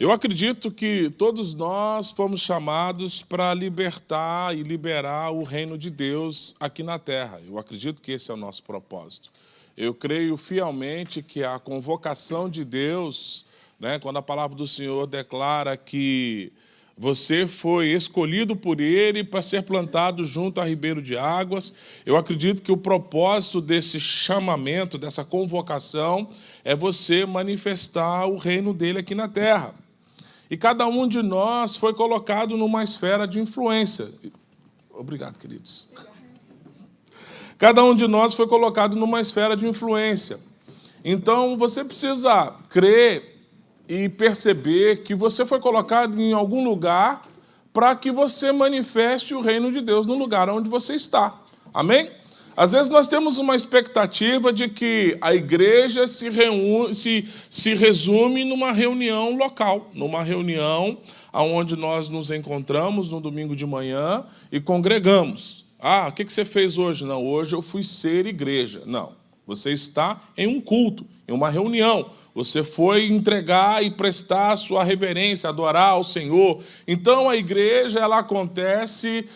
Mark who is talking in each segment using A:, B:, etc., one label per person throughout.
A: Eu acredito que todos nós fomos chamados para libertar e liberar o reino de Deus aqui na terra. Eu acredito que esse é o nosso propósito. Eu creio fielmente que a convocação de Deus, quando a palavra do Senhor declara que você foi escolhido por Ele para ser plantado junto a ribeiro de águas, eu acredito que o propósito desse chamamento, dessa convocação, é você manifestar o reino dele aqui na terra. E cada um de nós foi colocado numa esfera de influência. Obrigado, queridos. Cada um de nós foi colocado numa esfera de influência. Então, você precisa crer e perceber que você foi colocado em algum lugar para que você manifeste o reino de Deus no lugar onde você está. Amém? Às vezes nós temos uma expectativa de que a igreja se resume numa reunião local, numa reunião onde nós nos encontramos no domingo de manhã e congregamos. Ah, o que você fez hoje? Não, hoje eu fui ser igreja. Não, você está em um culto, em uma reunião. Você foi entregar e prestar a sua reverência, adorar ao Senhor. Então, a igreja ela acontece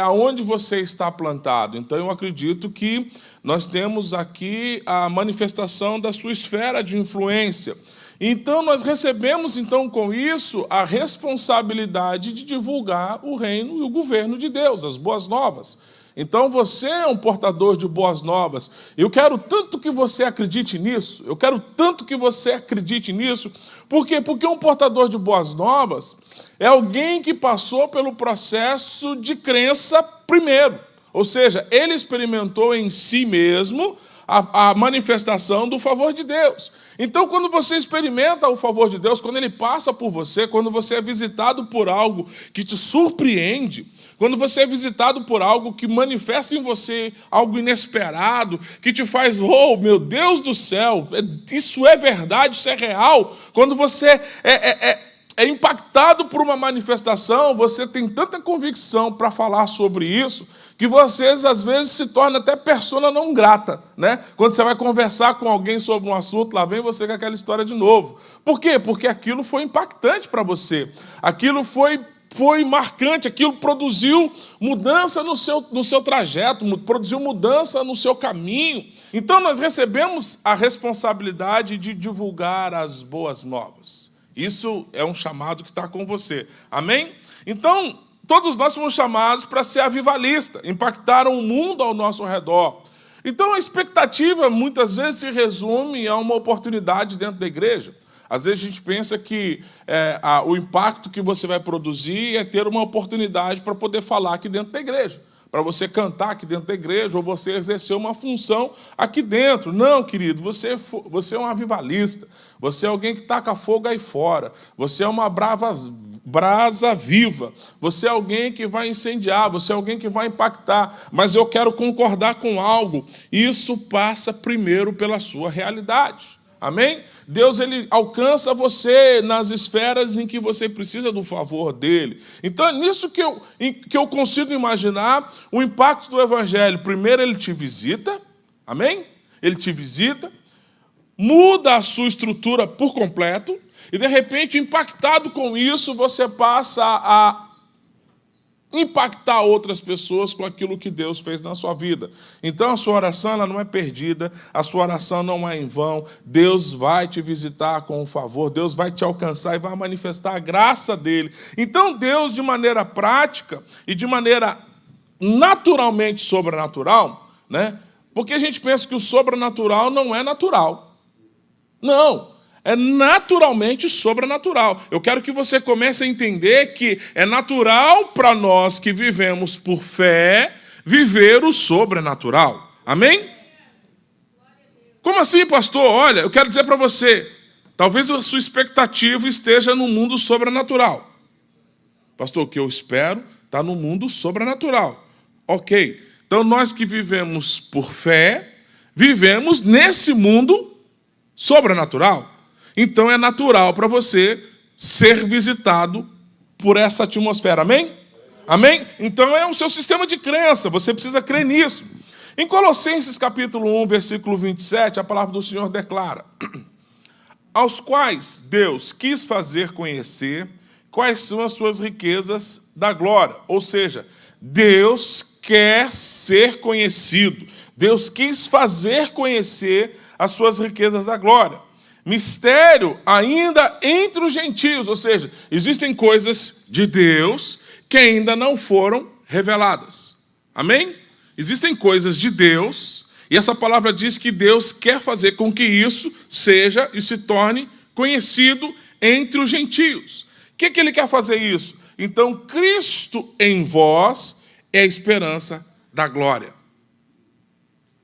A: onde você está plantado. Então, eu acredito que nós temos aqui a manifestação da sua esfera de influência. Então, nós recebemos, com isso, a responsabilidade de divulgar o reino e o governo de Deus, as boas novas. Então, você é um portador de boas novas. Eu quero tanto que você acredite nisso. Eu quero tanto que você acredite nisso. Por quê? Porque um portador de boas novas é alguém que passou pelo processo de crença primeiro. Ou seja, ele experimentou em si mesmo a manifestação do favor de Deus. Então, quando você experimenta o favor de Deus, quando ele passa por você, quando você é visitado por algo que te surpreende, quando você é visitado por algo que manifesta em você algo inesperado, que te faz, oh, meu Deus do céu, isso é verdade, isso é real. Quando você é impactado por uma manifestação, você tem tanta convicção para falar sobre isso, que você, às vezes, se torna até persona não grata, Quando você vai conversar com alguém sobre um assunto, lá vem você com aquela história de novo. Por quê? Porque aquilo foi impactante para você. Aquilo foi marcante, aquilo produziu mudança no seu trajeto, produziu mudança no seu caminho. Então, nós recebemos a responsabilidade de divulgar as boas novas. Isso é um chamado que está com você. Amém? Então, todos nós somos chamados para ser avivalista, impactar o mundo ao nosso redor. Então, a expectativa, muitas vezes, se resume a uma oportunidade dentro da igreja. Às vezes, a gente pensa que o impacto que você vai produzir é ter uma oportunidade para poder falar aqui dentro da igreja, para você cantar aqui dentro da igreja, ou você exercer uma função aqui dentro. Não, querido, você é um avivalista, você é alguém que taca fogo aí fora, você é uma brasa viva, você é alguém que vai incendiar, você é alguém que vai impactar, mas eu quero concordar com algo, isso passa primeiro pela sua realidade. Amém? Deus ele alcança você nas esferas em que você precisa do favor dele. Então é nisso que eu consigo imaginar o impacto do evangelho. Primeiro ele te visita, amém? Ele te visita, muda a sua estrutura por completo, e de repente, impactado com isso, você passa a impactar outras pessoas com aquilo que Deus fez na sua vida. Então, a sua oração ela não é perdida, a sua oração não é em vão. Deus vai te visitar com o favor, Deus vai te alcançar e vai manifestar a graça dele. Então, Deus, de maneira prática e de maneira naturalmente sobrenatural, porque a gente pensa que o sobrenatural não é natural. Não. É naturalmente sobrenatural. Eu quero que você comece a entender que é natural para nós que vivemos por fé, viver o sobrenatural. Amém? Como assim, pastor? Olha, eu quero dizer para você, talvez a sua expectativa esteja no mundo sobrenatural. Pastor, o que eu espero está no mundo sobrenatural. Ok. Então, nós que vivemos por fé, vivemos nesse mundo sobrenatural. Então, é natural para você ser visitado por essa atmosfera. Amém? Amém? Então, é o seu sistema de crença. Você precisa crer nisso. Em Colossenses, capítulo 1, versículo 27, a palavra do Senhor declara: aos quais Deus quis fazer conhecer quais são as suas riquezas da glória. Ou seja, Deus quer ser conhecido. Deus quis fazer conhecer as suas riquezas da glória. Mistério ainda entre os gentios, ou seja, existem coisas de Deus que ainda não foram reveladas. Amém? Existem coisas de Deus, e essa palavra diz que Deus quer fazer com que isso seja e se torne conhecido entre os gentios. O que ele quer fazer isso? Então, Cristo em vós é a esperança da glória.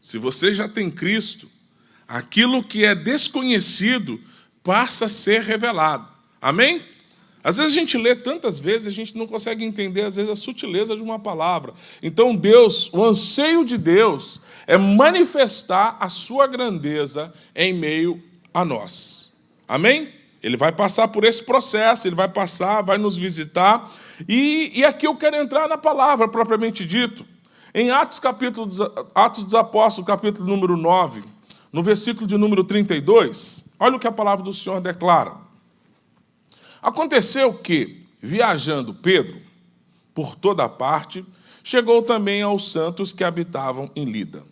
A: Se você já tem Cristo, aquilo que é desconhecido passa a ser revelado. Amém? Às vezes a gente lê tantas vezes, a gente não consegue entender, às vezes, a sutileza de uma palavra. Então, Deus, o anseio de Deus é manifestar a sua grandeza em meio a nós. Amém? Ele vai passar por esse processo, ele vai passar, vai nos visitar. E aqui eu quero entrar na palavra propriamente dito. Em Atos dos Apóstolos, capítulo número 9, no versículo de número 32, olha o que a palavra do Senhor declara. Aconteceu que, viajando Pedro por toda parte, chegou também aos santos que habitavam em Lida.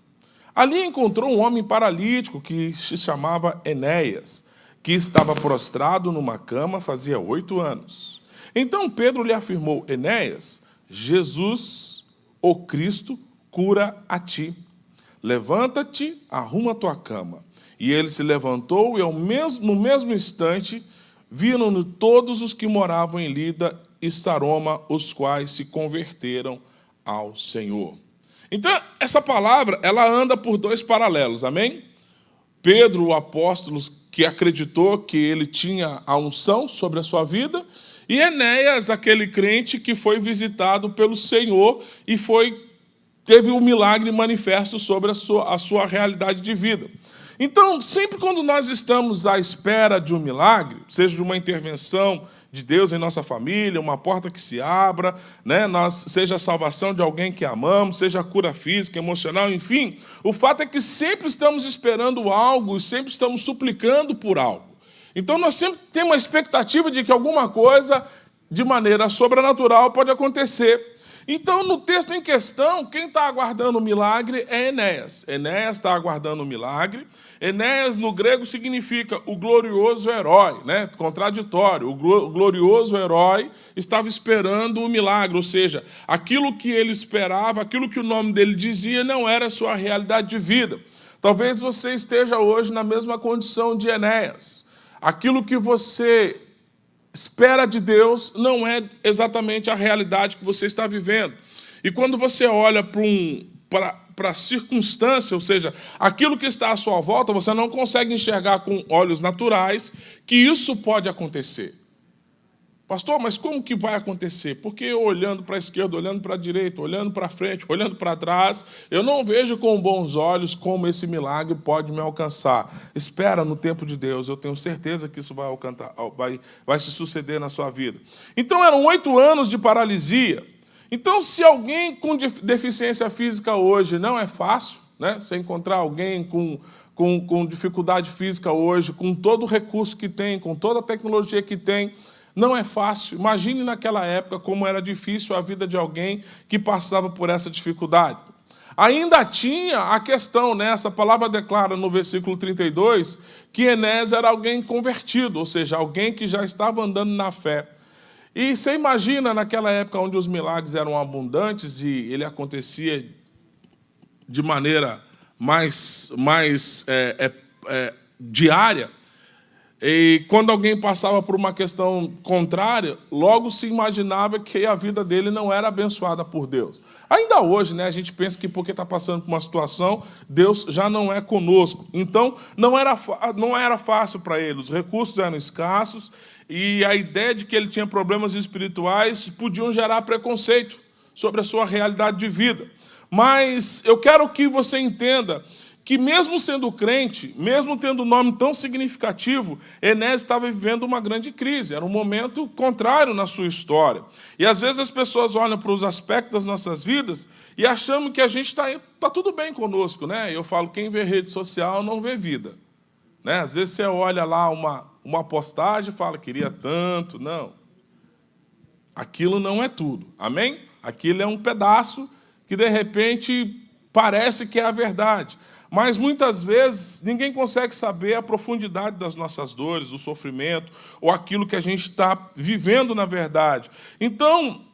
A: Ali encontrou um homem paralítico que se chamava Enéas, que estava prostrado numa cama fazia 8 anos. Então Pedro lhe afirmou: Enéas, Jesus, o Cristo, cura a ti. Levanta-te, arruma a tua cama. E ele se levantou e no mesmo instante viram-no todos os que moravam em Lida e Saroma, os quais se converteram ao Senhor. Então, essa palavra, ela anda por 2 paralelos, amém? Pedro, o apóstolo, que acreditou que ele tinha a unção sobre a sua vida, e Enéas, aquele crente que foi visitado pelo Senhor e teve um milagre manifesto sobre a sua realidade de vida. Então, sempre quando nós estamos à espera de um milagre, seja de uma intervenção de Deus em nossa família, uma porta que se abra, né, seja a salvação de alguém que amamos, seja a cura física, emocional, enfim, o fato é que sempre estamos esperando algo e sempre estamos suplicando por algo. Então, nós sempre temos uma expectativa de que alguma coisa, de maneira sobrenatural, pode acontecer. Então, no texto em questão, quem está aguardando o milagre é Enéas. Enéas está aguardando o milagre. Enéas, no grego, significa o glorioso herói, né? Contraditório. O glorioso herói estava esperando o milagre, ou seja, aquilo que ele esperava, aquilo que o nome dele dizia, não era a sua realidade de vida. Talvez você esteja hoje na mesma condição de Enéas. Aquilo que você espera de Deus não é exatamente a realidade que você está vivendo. E quando você olha para a circunstância, ou seja, aquilo que está à sua volta, você não consegue enxergar com olhos naturais que isso pode acontecer. Pastor, mas como que vai acontecer? Porque eu olhando para a esquerda, olhando para a direita, olhando para frente, olhando para trás, eu não vejo com bons olhos como esse milagre pode me alcançar. Espera no tempo de Deus, eu tenho certeza que isso vai se suceder na sua vida. Então eram 8 anos de paralisia. Então, se alguém com deficiência física hoje não é fácil, né? Você encontrar alguém com dificuldade física hoje, com todo o recurso que tem, com toda a tecnologia que tem, não é fácil. Imagine naquela época como era difícil a vida de alguém que passava por essa dificuldade. Ainda tinha a questão, né? Essa palavra declara no versículo 32 que Enéas era alguém convertido, ou seja, alguém que já estava andando na fé. E você imagina naquela época onde os milagres eram abundantes e ele acontecia de maneira mais diária, e quando alguém passava por uma questão contrária, logo se imaginava que a vida dele não era abençoada por Deus. Ainda hoje, né, a gente pensa que porque está passando por uma situação, Deus já não é conosco. Então, não era fácil para ele, os recursos eram escassos, e a ideia de que ele tinha problemas espirituais podiam gerar preconceito sobre a sua realidade de vida. Mas eu quero que você entenda que mesmo sendo crente, mesmo tendo um nome tão significativo, Enéas estava vivendo uma grande crise. Era um momento contrário na sua história. E às vezes as pessoas olham para os aspectos das nossas vidas e acham que a gente está tudo bem conosco, né? Eu falo, quem vê rede social não vê vida. Né? Às vezes você olha lá uma postagem e fala, queria tanto. Não. Aquilo não é tudo. Amém? Aquilo é um pedaço que, de repente, parece que é a verdade. Mas, muitas vezes, ninguém consegue saber a profundidade das nossas dores, o sofrimento, ou aquilo que a gente está vivendo na verdade. Então,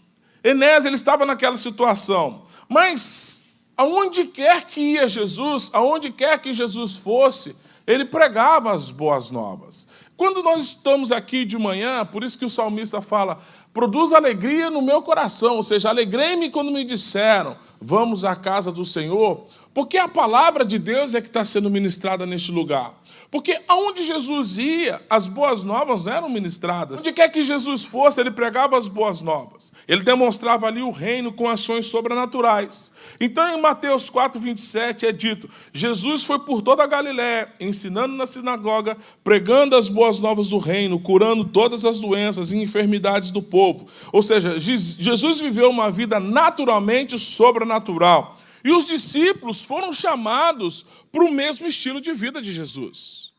A: Enéas, ele estava naquela situação. Mas, aonde quer que ia Jesus, aonde quer que Jesus fosse, ele pregava as boas novas. Quando nós estamos aqui de manhã, por isso que o salmista fala, produz alegria no meu coração, ou seja, alegrei-me quando me disseram, vamos à casa do Senhor, porque a palavra de Deus é que está sendo ministrada neste lugar. Porque aonde Jesus ia, as boas novas eram ministradas. Onde quer que Jesus fosse, ele pregava as boas novas. Ele demonstrava ali o reino com ações sobrenaturais. Então, em Mateus 4:27 é dito, Jesus foi por toda a Galiléia, ensinando na sinagoga, pregando as boas novas do reino, curando todas as doenças e enfermidades do povo. Ou seja, Jesus viveu uma vida naturalmente sobrenatural. E os discípulos foram chamados para o mesmo estilo de vida de Jesus.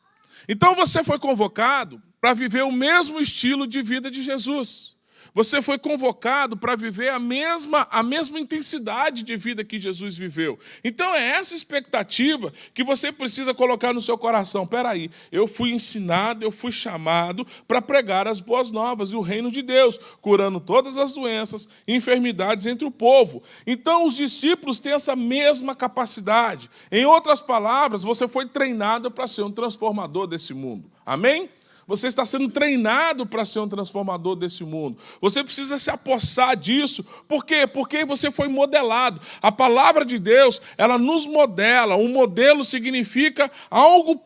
A: Então você foi convocado para viver o mesmo estilo de vida de Jesus. Você foi convocado para viver a mesma intensidade de vida que Jesus viveu. Então é essa expectativa que você precisa colocar no seu coração. Espera aí, eu fui ensinado, eu fui chamado para pregar as boas novas e o reino de Deus, curando todas as doenças e enfermidades entre o povo. Então os discípulos têm essa mesma capacidade. Em outras palavras, você foi treinado para ser um transformador desse mundo. Amém? Você está sendo treinado para ser um transformador desse mundo. Você precisa se apossar disso. Por quê? Porque você foi modelado. A palavra de Deus, ela nos modela. Um modelo significa algo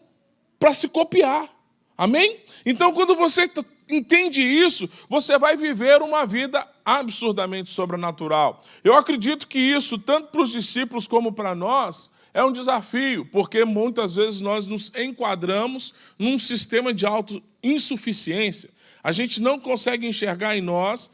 A: para se copiar. Amém? Então, quando você entende isso, você vai viver uma vida absurdamente sobrenatural. Eu acredito que isso, tanto para os discípulos como para nós, é um desafio, porque muitas vezes nós nos enquadramos num sistema de autoinsuficiência. A gente não consegue enxergar em nós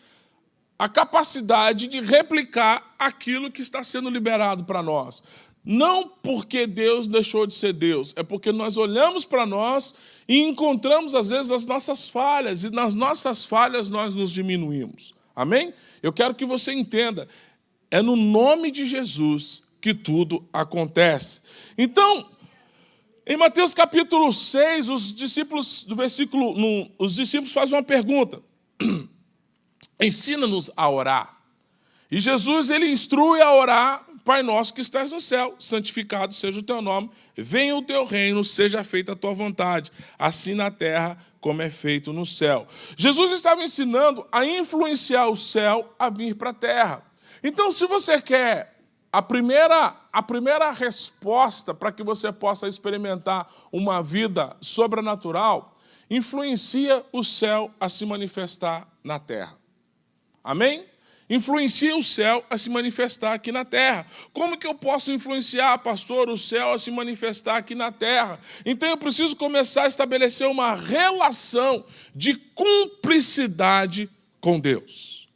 A: a capacidade de replicar aquilo que está sendo liberado para nós. Não porque Deus deixou de ser Deus, é porque nós olhamos para nós e encontramos, às vezes, as nossas falhas, e nas nossas falhas nós nos diminuímos. Amém? Eu quero que você entenda, é no nome de Jesus que tudo acontece. Então, em Mateus capítulo 6, os discípulos fazem uma pergunta. Ensina-nos a orar. E Jesus, ele instrui a orar, Pai nosso que estás no céu, santificado seja o teu nome, venha o teu reino, seja feita a tua vontade, assim na terra como é feito no céu. Jesus estava ensinando a influenciar o céu a vir para a terra. Então, se você quer a primeira resposta para que você possa experimentar uma vida sobrenatural, influencia o céu a se manifestar na terra. Amém? Influencia o céu a se manifestar aqui na terra. Como que eu posso influenciar, pastor, o céu a se manifestar aqui na terra? Então eu preciso começar a estabelecer uma relação de cumplicidade com Deus.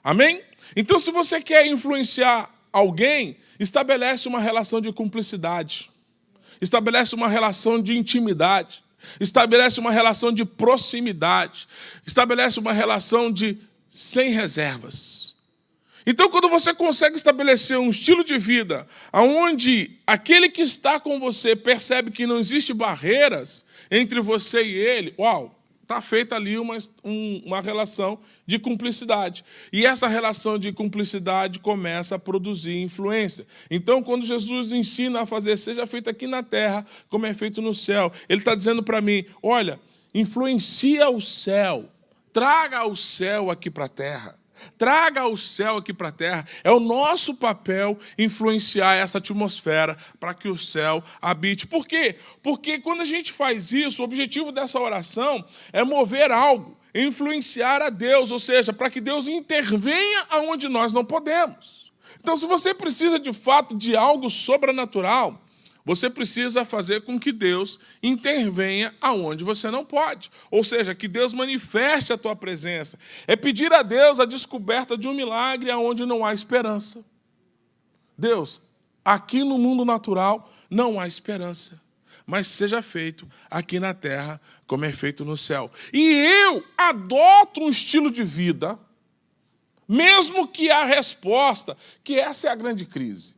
A: Amém? Então, se você quer influenciar alguém, estabelece uma relação de cumplicidade, estabelece uma relação de intimidade, estabelece uma relação de proximidade, estabelece uma relação de sem reservas. Então, quando você consegue estabelecer um estilo de vida onde aquele que está com você percebe que não existe barreiras entre você e ele, uau! Está feita ali uma relação de cumplicidade. E essa relação de cumplicidade começa a produzir influência. Então, quando Jesus ensina a fazer, seja feito aqui na terra, como é feito no céu, ele está dizendo para mim, olha, influencia o céu, traga o céu aqui para a terra. Traga o céu aqui para a terra. É o nosso papel influenciar essa atmosfera para que o céu habite. Por quê? Porque quando a gente faz isso, o objetivo dessa oração é mover algo, influenciar a Deus, ou seja, para que Deus intervenha aonde nós não podemos. Então, se você precisa de fato de algo sobrenatural, você precisa fazer com que Deus intervenha aonde você não pode. Ou seja, que Deus manifeste a tua presença. É pedir a Deus a descoberta de um milagre aonde não há esperança. Deus, aqui no mundo natural não há esperança. mas seja feito aqui na terra como é feito no céu. E eu adoto um estilo de vida, mesmo que a resposta, que essa é a grande crise.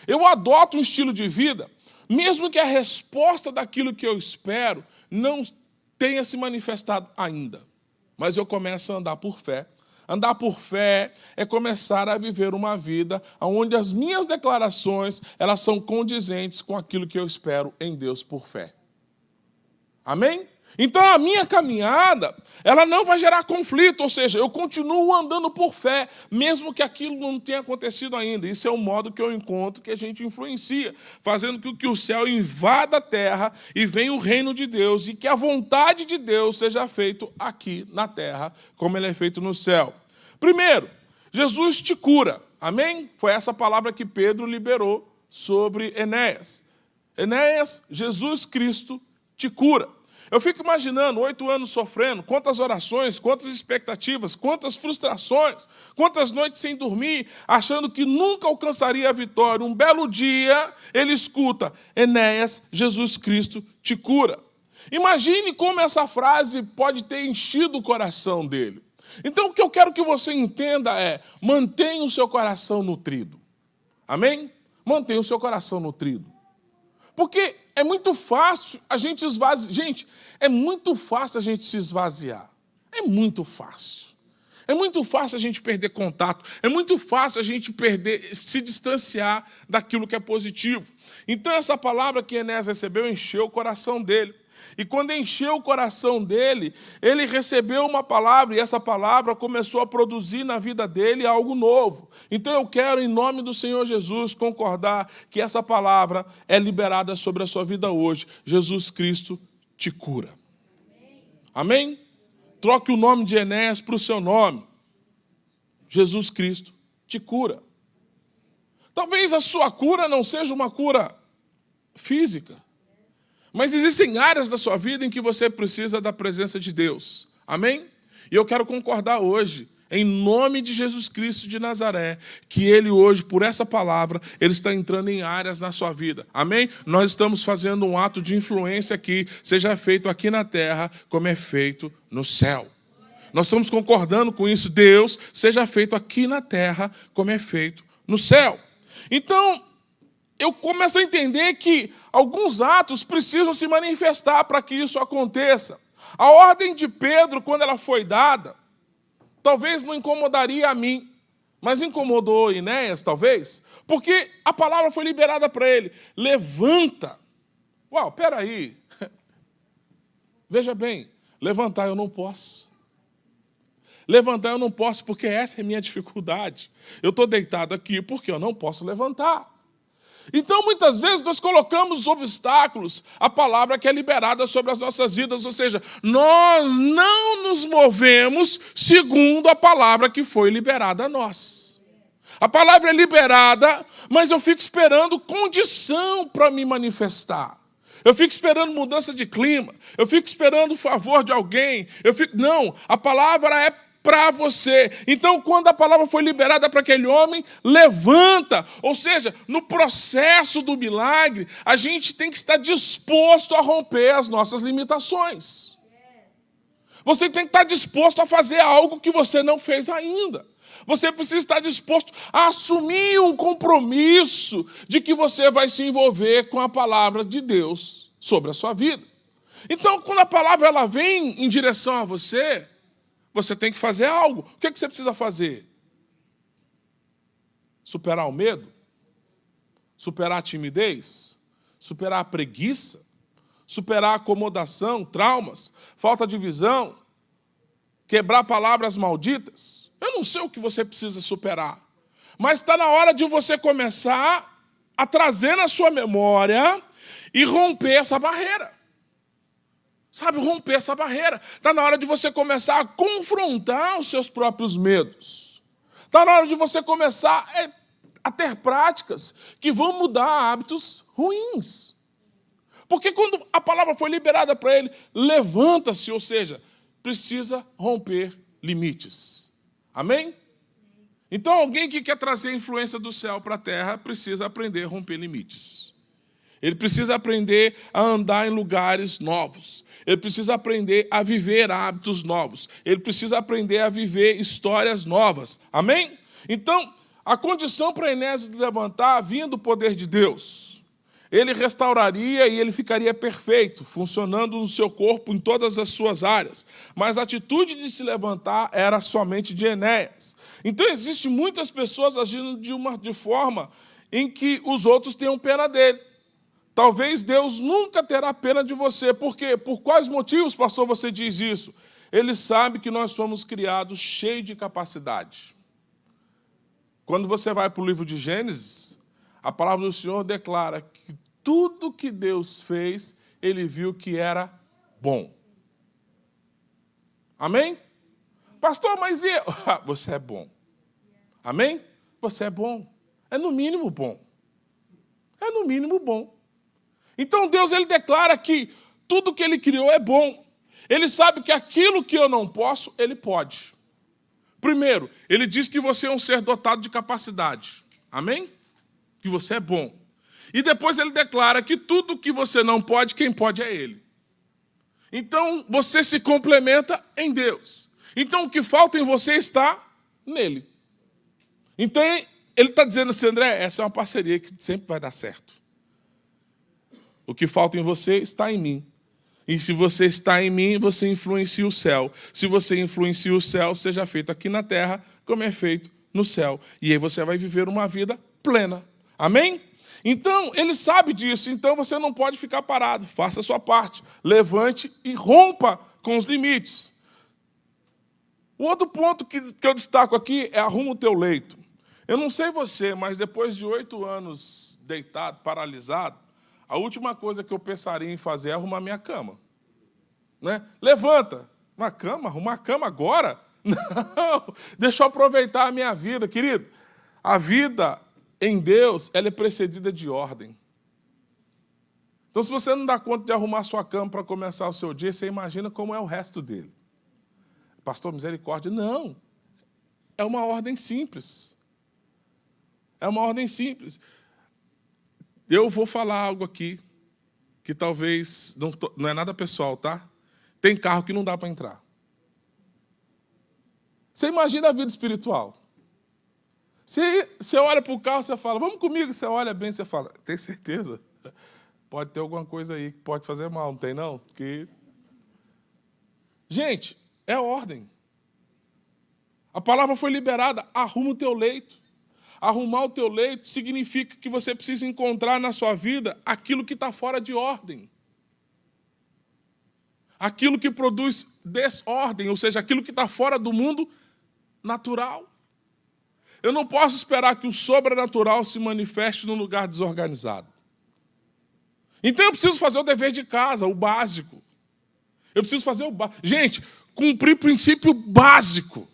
A: Eu adoto um estilo de vida, mesmo que a resposta daquilo que eu espero não tenha se manifestado ainda. Mas eu começo a andar por fé. Andar por fé é começar a viver uma vida onde as minhas declarações elas são condizentes com aquilo que eu espero em Deus por fé. Amém? Então a minha caminhada, ela não vai gerar conflito, ou seja, eu continuo andando por fé, mesmo que aquilo não tenha acontecido ainda. Isso é o modo que eu encontro que a gente influencia, fazendo com que o céu invada a terra e venha o reino de Deus e que a vontade de Deus seja feita aqui na terra, como ele é feito no céu. Primeiro, Jesus te cura. Amém? Foi essa palavra que Pedro liberou sobre Enéas. Enéas, Jesus Cristo te cura. Eu fico imaginando, 8 anos sofrendo, quantas orações, quantas expectativas, quantas frustrações, quantas noites sem dormir, achando que nunca alcançaria a vitória. Um belo dia, ele escuta, Enéas, Jesus Cristo te cura. Imagine como essa frase pode ter enchido o coração dele. Então, o que eu quero que você entenda é, mantenha o seu coração nutrido. Amém? Mantenha o seu coração nutrido. Porque é muito fácil a gente esvaziar. Gente, é muito fácil a gente se esvaziar. É muito fácil. É muito fácil a gente perder contato. É muito fácil a gente se distanciar daquilo que é positivo. Então, essa palavra que Enéas recebeu encheu o coração dele. E quando encheu o coração dele, ele recebeu uma palavra, e essa palavra começou a produzir na vida dele algo novo. Então eu quero, em nome do Senhor Jesus, concordar que essa palavra é liberada sobre a sua vida hoje. Jesus Cristo te cura. Amém? Troque o nome de Enéas para o seu nome. Jesus Cristo te cura. Talvez a sua cura não seja uma cura física, mas existem áreas da sua vida em que você precisa da presença de Deus. Amém? E eu quero concordar hoje, em nome de Jesus Cristo de Nazaré, que Ele hoje, por essa palavra, Ele está entrando em áreas na sua vida. Amém? Nós estamos fazendo um ato de influência aqui, seja feito aqui na terra, como é feito no céu. Nós estamos concordando com isso. Deus, seja feito aqui na terra, como é feito no céu. Então, eu começo a entender que alguns atos precisam se manifestar para que isso aconteça. A ordem de Pedro, quando ela foi dada, talvez não incomodaria a mim, mas incomodou Enéas, talvez, porque a palavra foi liberada para ele. Levanta. Uau, peraí. Veja bem, levantar eu não posso. Levantar eu não posso porque essa é a minha dificuldade. Eu estou deitado aqui porque eu não posso levantar. Então, muitas vezes, nós colocamos obstáculos à palavra que é liberada sobre as nossas vidas, ou seja, nós não nos movemos segundo a palavra que foi liberada a nós. A palavra é liberada, mas eu fico esperando condição para me manifestar. Eu fico esperando mudança de clima, eu fico esperando o favor de alguém. Não, a palavra é para você. Então, quando a palavra foi liberada para aquele homem, levanta. Ou seja, no processo do milagre, a gente tem que estar disposto a romper as nossas limitações. Você tem que estar disposto a fazer algo que você não fez ainda. Você precisa estar disposto a assumir um compromisso de que você vai se envolver com a palavra de Deus sobre a sua vida. Então, quando a palavra ela vem em direção a você, você tem que fazer algo. O que é que você precisa fazer? Superar o medo? Superar a timidez? Superar a preguiça? Superar a acomodação, traumas, falta de visão? Quebrar palavras malditas? Eu não sei o que você precisa superar. Mas está na hora de você começar a trazer na sua memória e romper essa barreira. Sabe, romper essa barreira. Está na hora de você começar a confrontar os seus próprios medos. Está na hora de você começar a ter práticas que vão mudar hábitos ruins. Porque quando a palavra foi liberada para ele, levanta-se, ou seja, precisa romper limites. Amém? Então, alguém que quer trazer a influência do céu para a terra precisa aprender a romper limites. Ele precisa aprender a andar em lugares novos. Ele precisa aprender a viver hábitos novos. Ele precisa aprender a viver histórias novas. Amém? Então, a condição para Enéas se levantar vinha do poder de Deus. Ele restauraria e ele ficaria perfeito, funcionando no seu corpo em todas as suas áreas. Mas a atitude de se levantar era somente de Enéas. Então, existem muitas pessoas agindo de forma em que os outros tenham pena dele. Talvez Deus nunca terá pena de você. Por quê? Por quais motivos, pastor, você diz isso? Ele sabe que nós fomos criados cheios de capacidade. Quando você vai para o livro de Gênesis, a palavra do Senhor declara que tudo que Deus fez, Ele viu que era bom. Amém? Pastor, mas eu? Você é bom. Amém? Você é bom. É no mínimo bom. É no mínimo bom. Então Deus, Ele declara que tudo que Ele criou é bom. Ele sabe que aquilo que eu não posso, Ele pode. Primeiro, Ele diz que você é um ser dotado de capacidade. Amém? Que você é bom. E depois Ele declara que tudo que você não pode, quem pode é Ele. Então, você se complementa em Deus. Então, o que falta em você está nele. Então, Ele está dizendo assim, André, essa é uma parceria que sempre vai dar certo. O que falta em você está em mim. E se você está em mim, você influencia o céu. Se você influencia o céu, seja feito aqui na terra, como é feito no céu. E aí você vai viver uma vida plena. Amém? Então, Ele sabe disso. Então, você não pode ficar parado. Faça a sua parte. Levante e rompa com os limites. O outro ponto que eu destaco aqui é arruma o teu leito. Eu não sei você, mas depois de 8 anos deitado, paralisado, a última coisa que eu pensaria em fazer é arrumar minha cama. Né? Levanta. Uma cama? Arrumar a cama agora? Não. Deixa eu aproveitar a minha vida. Querido, a vida em Deus, ela é precedida de ordem. Então, se você não dá conta de arrumar sua cama para começar o seu dia, você imagina como é o resto dele. Pastor, misericórdia. Não. É uma ordem simples. É uma ordem simples. Eu vou falar algo aqui que talvez não é nada pessoal, tá? Tem carro que não dá para entrar. Você imagina a vida espiritual. Você olha para o carro, você fala, vamos comigo. Você olha bem, você fala, tem certeza? Pode ter alguma coisa aí que pode fazer mal, não tem não? Porque... Gente, é ordem. A palavra foi liberada, arruma o teu leito. Arrumar o teu leito significa que você precisa encontrar na sua vida aquilo que está fora de ordem. Aquilo que produz desordem, ou seja, aquilo que está fora do mundo natural. Eu não posso esperar que o sobrenatural se manifeste num lugar desorganizado. Então eu preciso fazer o dever de casa, o básico. Eu preciso fazer o básico. Gente, cumprir princípio básico.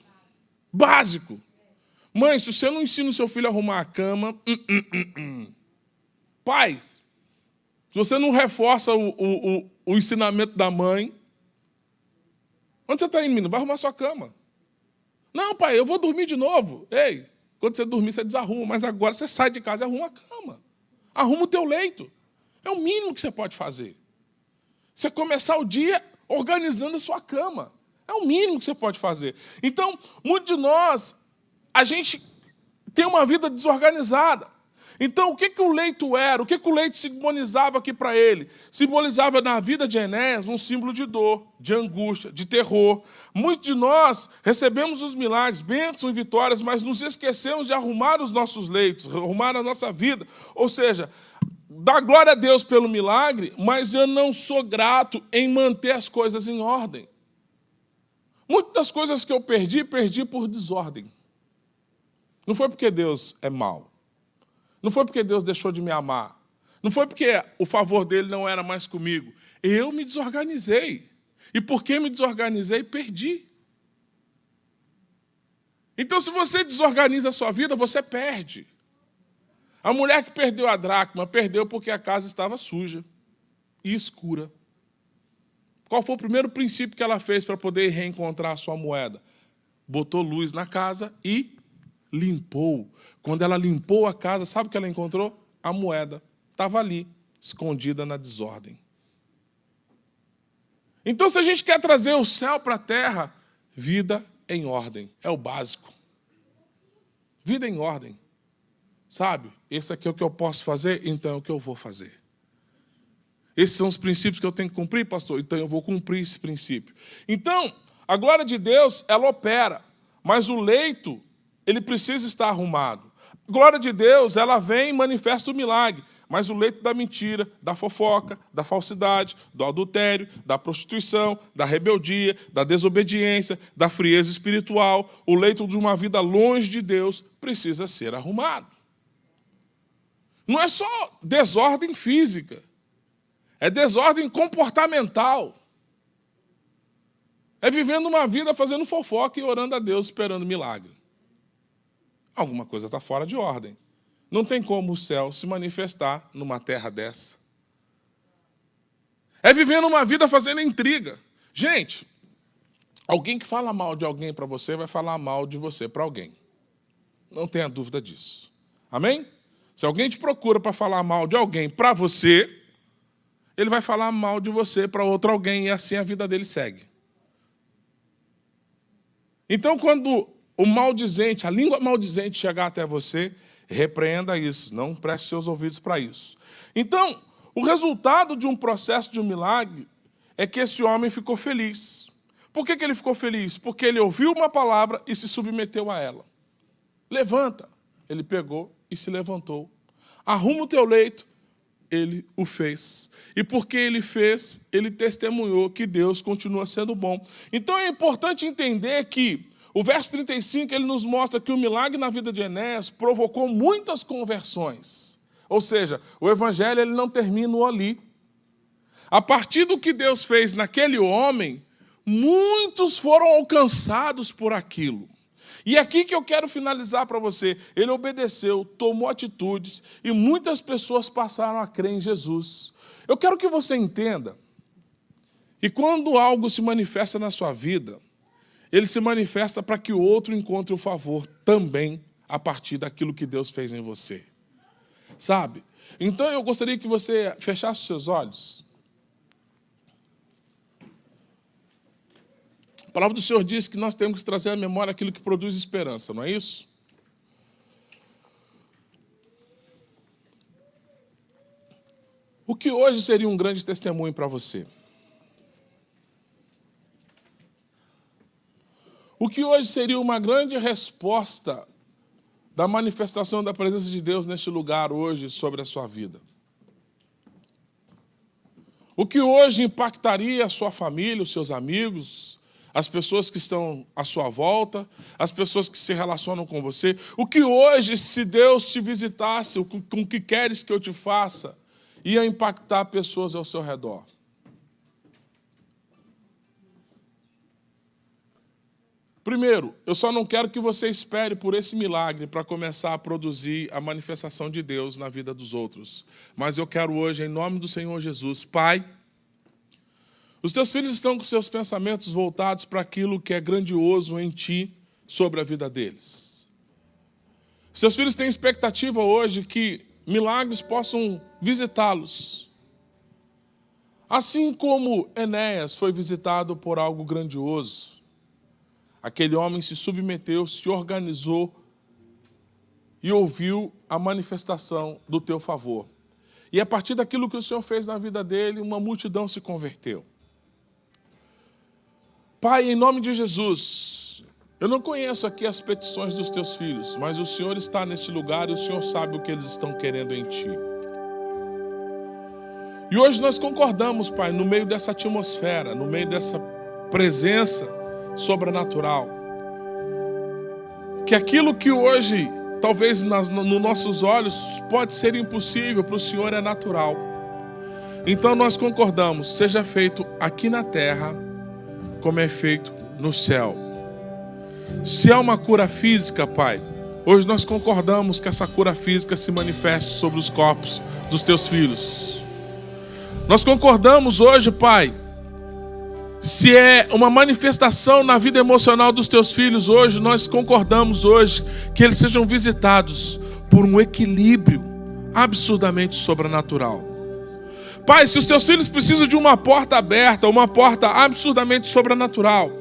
A: Básico. Mãe, se você não ensina o seu filho a arrumar a cama... Pai, se você não reforça o ensinamento da mãe... Onde você está indo, menino? Vai arrumar sua cama. Não, pai, eu vou dormir de novo. Ei, quando você dormir, você desarruma. Mas agora você sai de casa e arruma a cama. Arruma o teu leito. É o mínimo que você pode fazer. Você começar o dia organizando a sua cama. É o mínimo que você pode fazer. Então, muitos de nós... A gente tem uma vida desorganizada. Então, o que o leito era? O que o leito simbolizava aqui para ele? Simbolizava na vida de Enéas um símbolo de dor, de angústia, de terror. Muitos de nós recebemos os milagres, bênçãos e vitórias, mas nos esquecemos de arrumar os nossos leitos, arrumar a nossa vida. Ou seja, dá glória a Deus pelo milagre, mas eu não sou grato em manter as coisas em ordem. Muitas das coisas que eu perdi por desordem. Não foi porque Deus é mau. Não foi porque Deus deixou de me amar. Não foi porque o favor dele não era mais comigo. Eu me desorganizei. E porque me desorganizei, perdi. Então, se você desorganiza a sua vida, você perde. A mulher que perdeu a dracma, perdeu porque a casa estava suja e escura. Qual foi o primeiro princípio que ela fez para poder reencontrar a sua moeda? Botou luz na casa e limpou. Quando ela limpou a casa, sabe o que ela encontrou? A moeda. Estava ali. escondida na desordem. Então, se a gente quer trazer o céu para a terra, vida em ordem, é o básico. Vida em ordem. Sabe? Esse aqui é o que eu posso fazer, então é o que eu vou fazer. Esses são os princípios que eu tenho que cumprir, pastor, então eu vou cumprir esse princípio. Então, a glória de Deus, ela opera, mas o leito, ele precisa estar arrumado. A glória de Deus, ela vem e manifesta o milagre, mas o leito da mentira, da fofoca, da falsidade, do adultério, da prostituição, da rebeldia, da desobediência, da frieza espiritual, o leito de uma vida longe de Deus precisa ser arrumado. Não é só desordem física, é desordem comportamental. É vivendo uma vida fazendo fofoca e orando a Deus, esperando milagre. Alguma coisa está fora de ordem. Não tem como o céu se manifestar numa terra dessa. É vivendo uma vida fazendo intriga. Gente, alguém que fala mal de alguém para você vai falar mal de você para alguém. Não tenha dúvida disso. Amém? Se alguém te procura para falar mal de alguém para você, ele vai falar mal de você para outro alguém e assim a vida dele segue. Então, quando o maldizente, a língua maldizente chegar até você, repreenda isso, não preste seus ouvidos para isso. Então, o resultado de um processo de um milagre é que esse homem ficou feliz. Por que ele ficou feliz? Porque ele ouviu uma palavra e se submeteu a ela. Levanta. Ele pegou e se levantou. Arruma o teu leito. Ele o fez. E porque ele fez, ele testemunhou que Deus continua sendo bom. Então é importante entender que o verso 35, ele nos mostra que o milagre na vida de Enéas provocou muitas conversões. Ou seja, o evangelho ele não terminou ali. A partir do que Deus fez naquele homem, muitos foram alcançados por aquilo. E aqui que eu quero finalizar para você. Ele obedeceu, tomou atitudes e muitas pessoas passaram a crer em Jesus. Eu quero que você entenda que quando algo se manifesta na sua vida, ele se manifesta para que o outro encontre o favor também a partir daquilo que Deus fez em você. Sabe? Então eu gostaria que você fechasse os seus olhos. A palavra do Senhor diz que nós temos que trazer à memória aquilo que produz esperança, não é isso? O que hoje seria um grande testemunho para você? O que hoje seria uma grande resposta da manifestação da presença de Deus neste lugar hoje sobre a sua vida? O que hoje impactaria a sua família, os seus amigos, as pessoas que estão à sua volta, as pessoas que se relacionam com você? O que hoje, se Deus te visitasse, com o que queres que eu te faça, ia impactar pessoas ao seu redor? Primeiro, eu só não quero que você espere por esse milagre para começar a produzir a manifestação de Deus na vida dos outros. Mas eu quero hoje, em nome do Senhor Jesus, Pai, os teus filhos estão com seus pensamentos voltados para aquilo que é grandioso em Ti sobre a vida deles. Os teus filhos têm expectativa hoje que milagres possam visitá-los. Assim como Enéas foi visitado por algo grandioso, aquele homem se submeteu, se organizou e ouviu a manifestação do teu favor. E a partir daquilo que o Senhor fez na vida dele, uma multidão se converteu. Pai, em nome de Jesus, eu não conheço aqui as petições dos teus filhos, mas o Senhor está neste lugar e o Senhor sabe o que eles estão querendo em Ti. E hoje nós concordamos, Pai, no meio dessa atmosfera, no meio dessa presença sobrenatural, que aquilo que hoje, talvez nos nossos olhos, pode ser impossível, para o Senhor é natural. Então nós concordamos, seja feito aqui na terra, como é feito no céu. Se há uma cura física, Pai, hoje nós concordamos que essa cura física se manifeste sobre os corpos dos teus filhos. Nós concordamos hoje, Pai, se é uma manifestação na vida emocional dos teus filhos hoje, nós concordamos hoje que eles sejam visitados por um equilíbrio absurdamente sobrenatural. Pai, se os teus filhos precisam de uma porta aberta, uma porta absurdamente sobrenatural,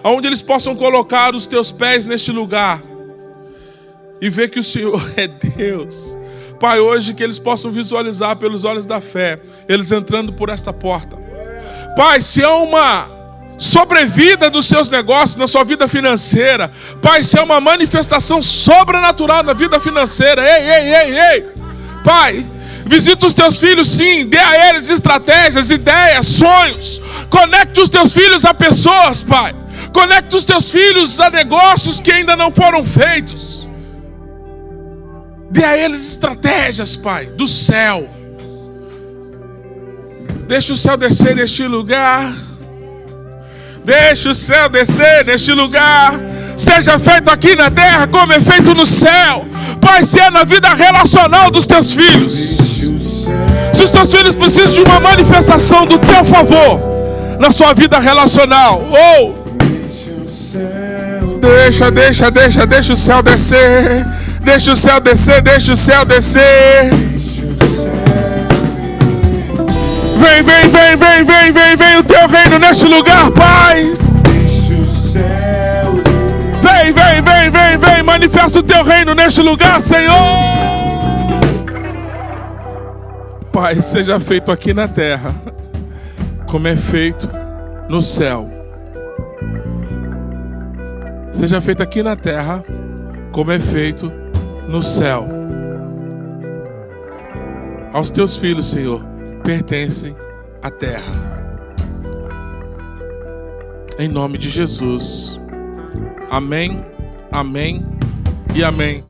A: onde eles possam colocar os teus pés neste lugar e ver que o Senhor é Deus. Pai, hoje que eles possam visualizar pelos olhos da fé, eles entrando por esta porta. Pai, se há uma sobrevida dos seus negócios, na sua vida financeira, Pai, se há uma manifestação sobrenatural na vida financeira, ei, Pai, visita os teus filhos, sim, dê a eles estratégias, ideias, sonhos. Conecte os teus filhos a pessoas, Pai. Conecte os teus filhos a negócios que ainda não foram feitos. Dê a eles estratégias, Pai, do céu. Deixa o céu descer neste lugar. Deixa o céu descer neste lugar. Seja feito aqui na terra como é feito no céu. Pai, se é na vida relacional dos teus filhos, se os teus filhos precisam de uma manifestação do teu favor na sua vida relacional, deixa o céu descer. Deixa o céu descer, deixa o céu descer. Vem o teu reino neste lugar, Pai. Vem, manifesta o teu reino neste lugar, Senhor. Pai, seja feito aqui na terra como é feito no céu. Seja feito aqui na terra como é feito no céu. Aos teus filhos, Senhor, pertencem a terra. Em nome de Jesus. Amém, amém e amém.